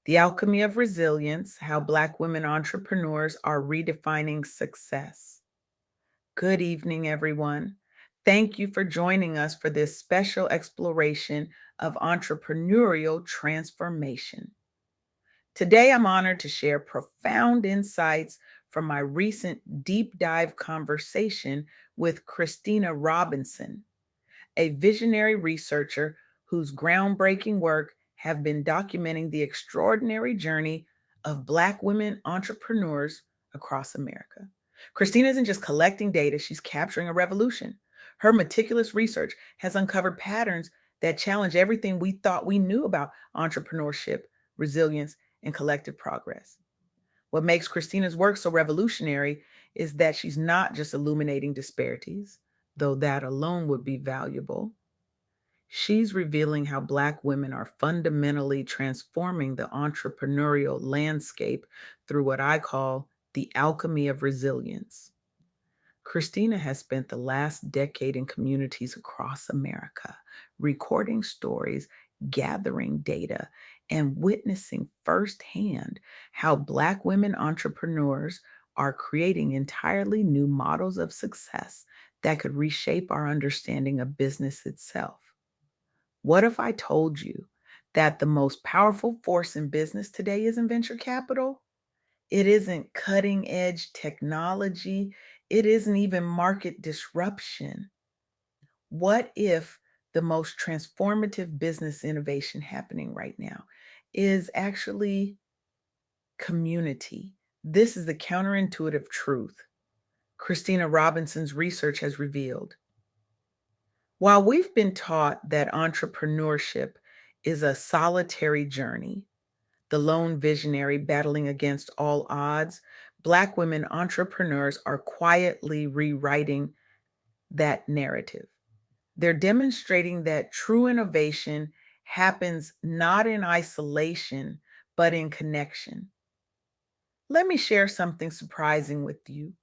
The Alchemy of Resilience: How Black Women Entrepreneurs Are Redefining Success. Good evening, everyone. Thank you for joining us for this special exploration of entrepreneurial transformation. Today, I'm honored to share profound insights from my recent deep dive conversation with Christina Robinson, a visionary researcher whose groundbreaking work have been documenting the extraordinary journey of Black women entrepreneurs across America. Christina isn't just collecting data, she's capturing a revolution. Her meticulous research has uncovered patterns that challenge everything we thought we knew about entrepreneurship, resilience, and collective progress. What makes Christina's work so revolutionary is that she's not just illuminating disparities, though that alone would be valuable. She's revealing how Black women are fundamentally transforming the entrepreneurial landscape through what I call the alchemy of resilience. Christina has spent the last decade in communities across America, recording stories, gathering data, and witnessing firsthand how Black women entrepreneurs are creating entirely new models of success that could reshape our understanding of business itself. What if I told you that the most powerful force in business today isn't venture capital? It isn't cutting edge technology. It isn't even market disruption. What if the most transformative business innovation happening right now is actually community? This is the counterintuitive truth Christina Robinson's research has revealed. While we've been taught that entrepreneurship is a solitary journey, the lone visionary battling against all odds, Black women entrepreneurs are quietly rewriting that narrative. They're demonstrating that true innovation happens not in isolation, but in connection. Let me share something surprising with you.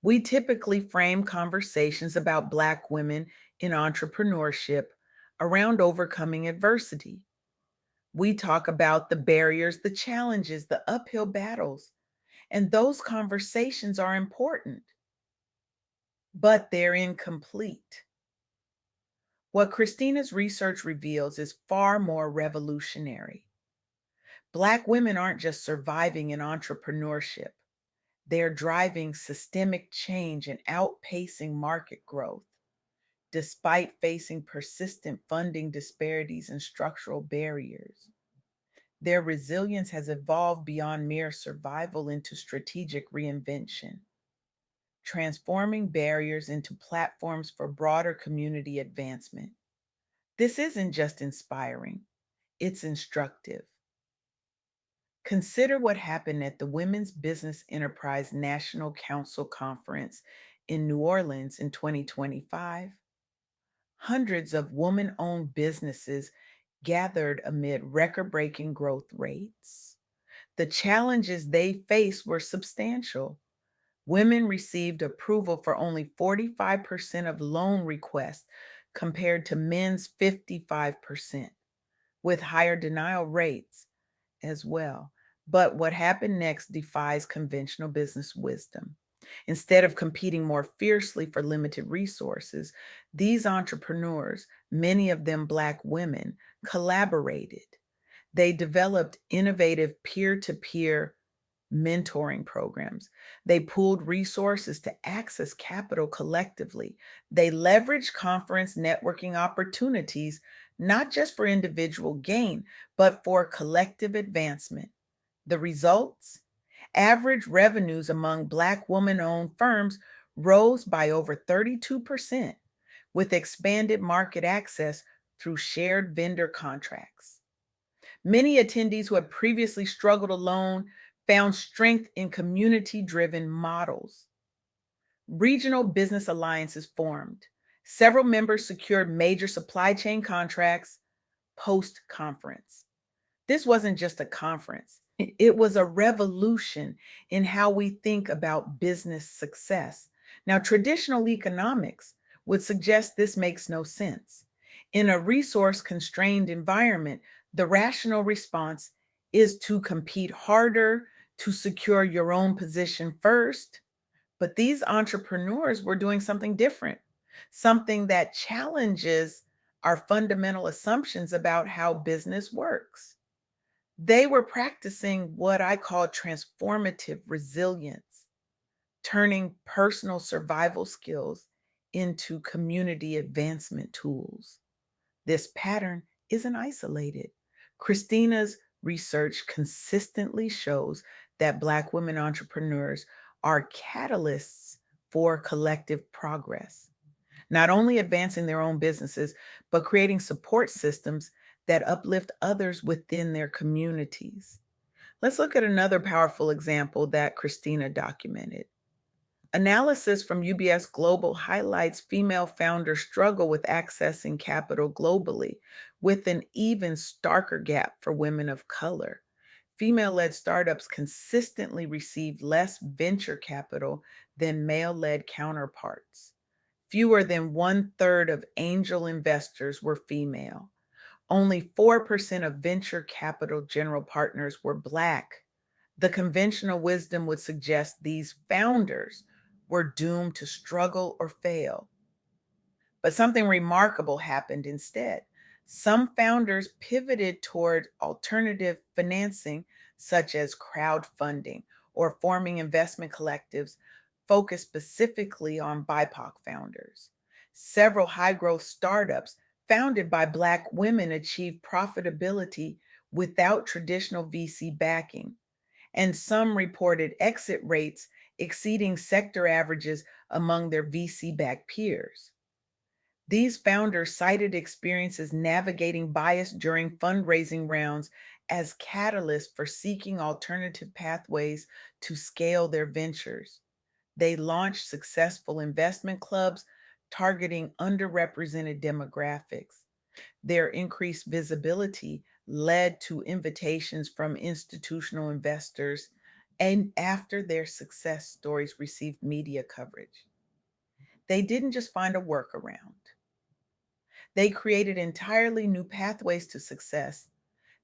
We typically frame conversations about Black women in entrepreneurship around overcoming adversity. We talk about the barriers, the challenges, the uphill battles, and those conversations are important, but they're incomplete. What Christina's research reveals is far more revolutionary. Black women aren't just surviving in entrepreneurship, they're driving systemic change and outpacing market growth, despite facing persistent funding disparities and structural barriers. Their resilience has evolved beyond mere survival into strategic reinvention, transforming barriers into platforms for broader community advancement. This isn't just inspiring, it's instructive. Consider what happened at the Women's Business Enterprise National Council Conference in New Orleans in 2025. Hundreds of woman owned businesses gathered amid record breaking growth rates. The challenges they faced were substantial. Women received approval for only 45% of loan requests compared to men's 55%, with higher denial rates as well. But what happened next defies conventional business wisdom. Instead of competing more fiercely for limited resources, these entrepreneurs, many of them Black women, collaborated. They developed innovative peer to peer mentoring programs. They pooled resources to access capital collectively. They leveraged conference networking opportunities, not just for individual gain, but for collective advancement. The results? Average revenues among Black woman owned firms rose by over 32%, with expanded market access through shared vendor contracts. Many attendees who had previously struggled alone found strength in community driven models. Regional business alliances formed. Several members secured major supply chain contracts post conference. This wasn't just a conference, it was a revolution in how we think about business success. Now, traditional economics would suggest this makes no sense. In a resource constrained environment, the rational response is to compete harder, to secure your own position first. But these entrepreneurs were doing something different, something that challenges our fundamental assumptions about how business works. They were practicing what I call transformative resilience, turning personal survival skills into community advancement tools. This pattern isn't isolated. Christina's research consistently shows that Black women entrepreneurs are catalysts for collective progress, not only advancing their own businesses, but creating support systems that uplift others within their communities. Let's look at another powerful example that Christina documented. Analysis from UBS Global highlights female founders struggle with accessing capital globally, with an even starker gap for women of color. Female led startups consistently receive less venture capital than male led counterparts. Fewer than one third of angel investors were female. Only 4% of venture capital general partners were Black. The conventional wisdom would suggest these founders were doomed to struggle or fail. But something remarkable happened instead. Some founders pivoted toward alternative financing, such as crowdfunding or forming investment collectives focused specifically on BIPOC founders. Several high growth startups founded by Black women achieved profitability without traditional VC backing, and some reported exit rates exceeding sector averages among their VC backed peers. These founders cited experiences navigating bias during fundraising rounds as catalysts for seeking alternative pathways to scale their ventures. They launched successful investment clubs targeting underrepresented demographics. Their increased visibility led to invitations from institutional investors, and after their success stories received media coverage, they didn't just find a workaround. They created entirely new pathways to success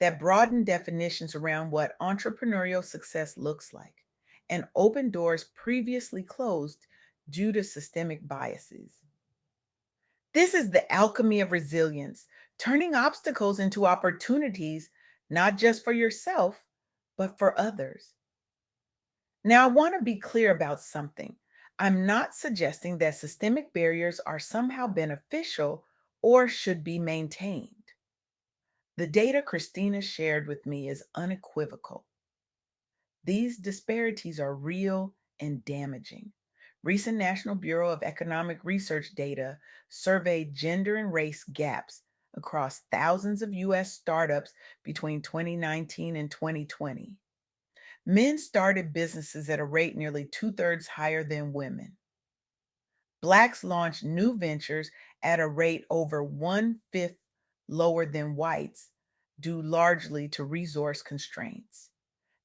that broadened definitions around what entrepreneurial success looks like and opened doors previously closed due to systemic biases. This is the alchemy of resilience, turning obstacles into opportunities, not just for yourself, but for others. Now, I want to be clear about something. I'm not suggesting that systemic barriers are somehow beneficial or should be maintained. The data Christina shared with me is unequivocal. These disparities are real and damaging. Recent National Bureau of Economic Research data surveyed gender and race gaps across thousands of US startups between 2019 and 2020. Men started businesses at a rate nearly two-thirds higher than women. Blacks launched new ventures at a rate over one-fifth lower than whites, due largely to resource constraints.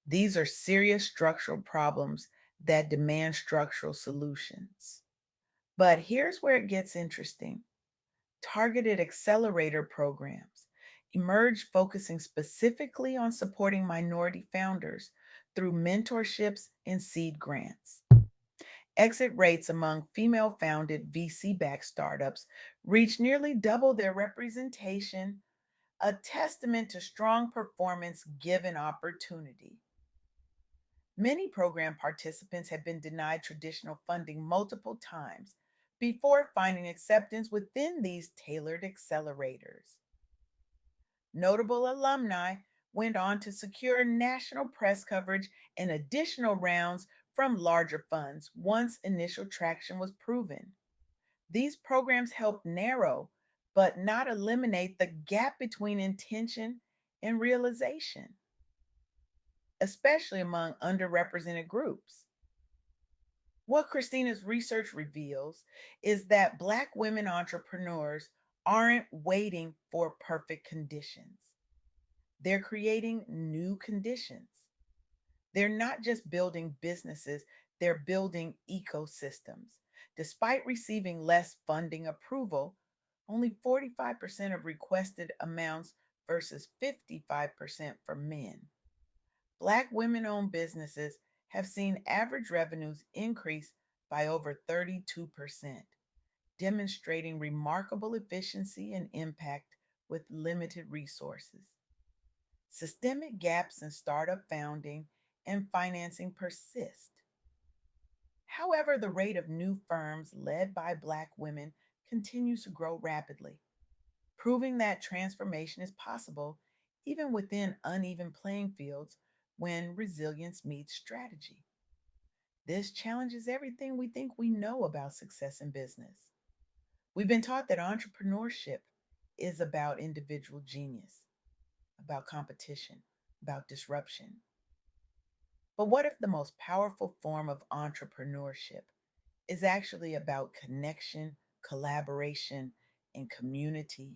These are serious structural problems that demand structural solutions. But here's where it gets interesting. Targeted accelerator programs emerged focusing specifically on supporting minority founders through mentorships and seed grants. Exit rates among female founded VC backed startups reached nearly double their representation, a testament to strong performance given opportunity. Many program participants have been denied traditional funding multiple times before finding acceptance within these tailored accelerators. Notable alumni went on to secure national press coverage and additional rounds from larger funds once initial traction was proven. These programs help narrow, but not eliminate, the gap between intention and realization, especially among underrepresented groups. What Christina's research reveals is that Black women entrepreneurs aren't waiting for perfect conditions. They're creating new conditions. They're not just building businesses, they're building ecosystems. Despite receiving less funding approval, only 45% of requested amounts versus 55% for men. Black women owned businesses have seen average revenues increase by over 32%, demonstrating remarkable efficiency and impact with limited resources. Systemic gaps in startup founding and financing persist. However, the rate of new firms led by Black women continues to grow rapidly, proving that transformation is possible even within uneven playing fields when resilience meets strategy. This challenges everything we think we know about success in business. We've been taught that entrepreneurship is about individual genius, about competition, about disruption. But what if the most powerful form of entrepreneurship is actually about connection, collaboration, and community?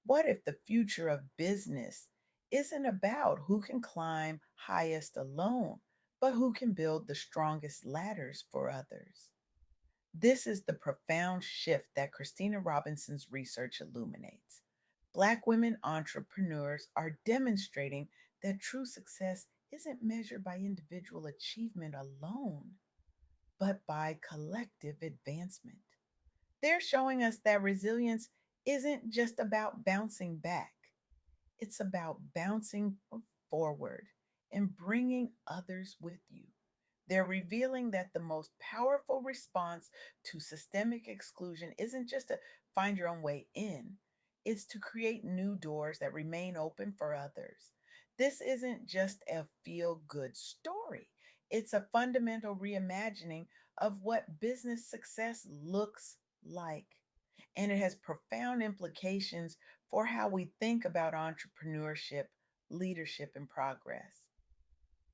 What if the future of business isn't about who can climb highest alone, but who can build the strongest ladders for others? This is the profound shift that Christina Robinson's research illuminates. Black women entrepreneurs are demonstrating that true success isn't measured by individual achievement alone, but by collective advancement. They're showing us that resilience isn't just about bouncing back, it's about bouncing forward and bringing others with you. They're revealing that the most powerful response to systemic exclusion isn't just to find your own way in, it's to create new doors that remain open for others. This isn't just a feel good story, it's a fundamental reimagining of what business success looks like. And it has profound implications for how we think about entrepreneurship, leadership, and progress.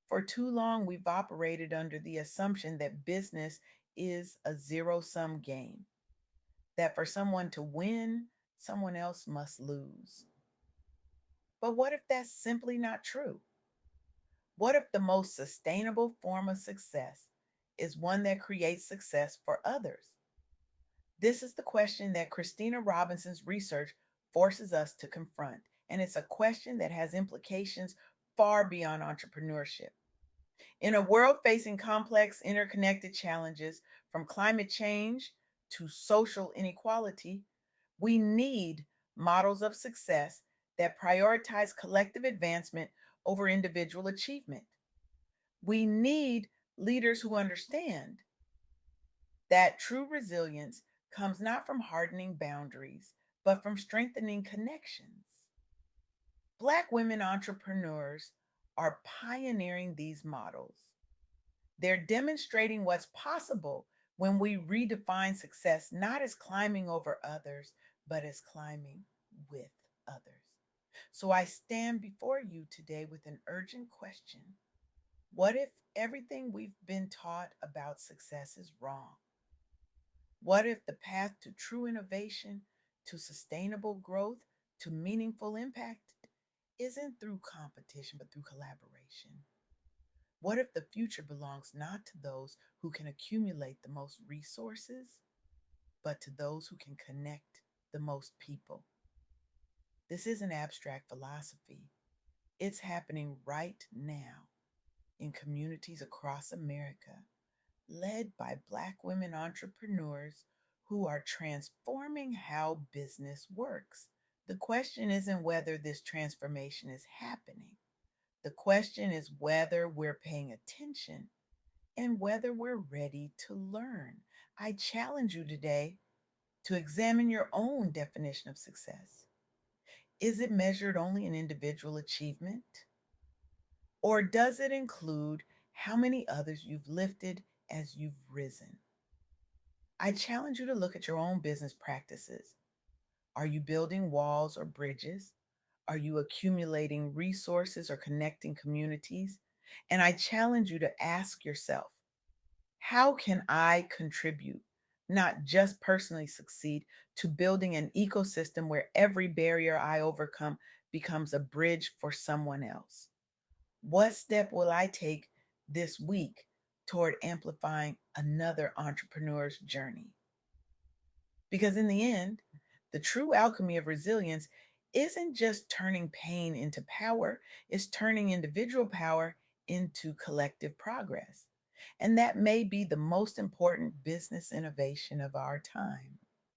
For too long, we've operated under the assumption that business is a zero sum game, that for someone to win, someone else must lose. But what if that's simply not true? What if the most sustainable form of success is one that creates success for others? This is the question that Christina Robinson's research forces us to confront, and it's a question that has implications far beyond entrepreneurship. In a world facing complex, interconnected challenges from climate change to social inequality, we need models of success that prioritize collective advancement over individual achievement. We need leaders who understand that true resilience comes not from hardening boundaries, but from strengthening connections. Black women entrepreneurs are pioneering these models. They're demonstrating what's possible when we redefine success not as climbing over others, but as climbing with others. So I stand before you today with an urgent question. What if everything we've been taught about success is wrong? What if the path to true innovation, to sustainable growth, to meaningful impact isn't through competition, but through collaboration? What if the future belongs not to those who can accumulate the most resources, but to those who can connect the most people? This isn't abstract philosophy. It's happening right now in communities across America, led by Black women entrepreneurs who are transforming how business works. The question isn't whether this transformation is happening. The question is whether we're paying attention and whether we're ready to learn. I challenge you today to examine your own definition of success. Is it measured only in individual achievement? Or does it include how many others you've lifted as you've risen? I challenge you to look at your own business practices. Are you building walls or bridges? Are you accumulating resources or connecting communities? And I challenge you to ask yourself, how can I contribute, not just personally succeed, to building an ecosystem where every barrier I overcome becomes a bridge for someone else? What step will I take this week toward amplifying another entrepreneur's journey? Because in the end, the true alchemy of resilience isn't just turning pain into power, it's turning individual power into collective progress. And that may be the most important business innovation of our time.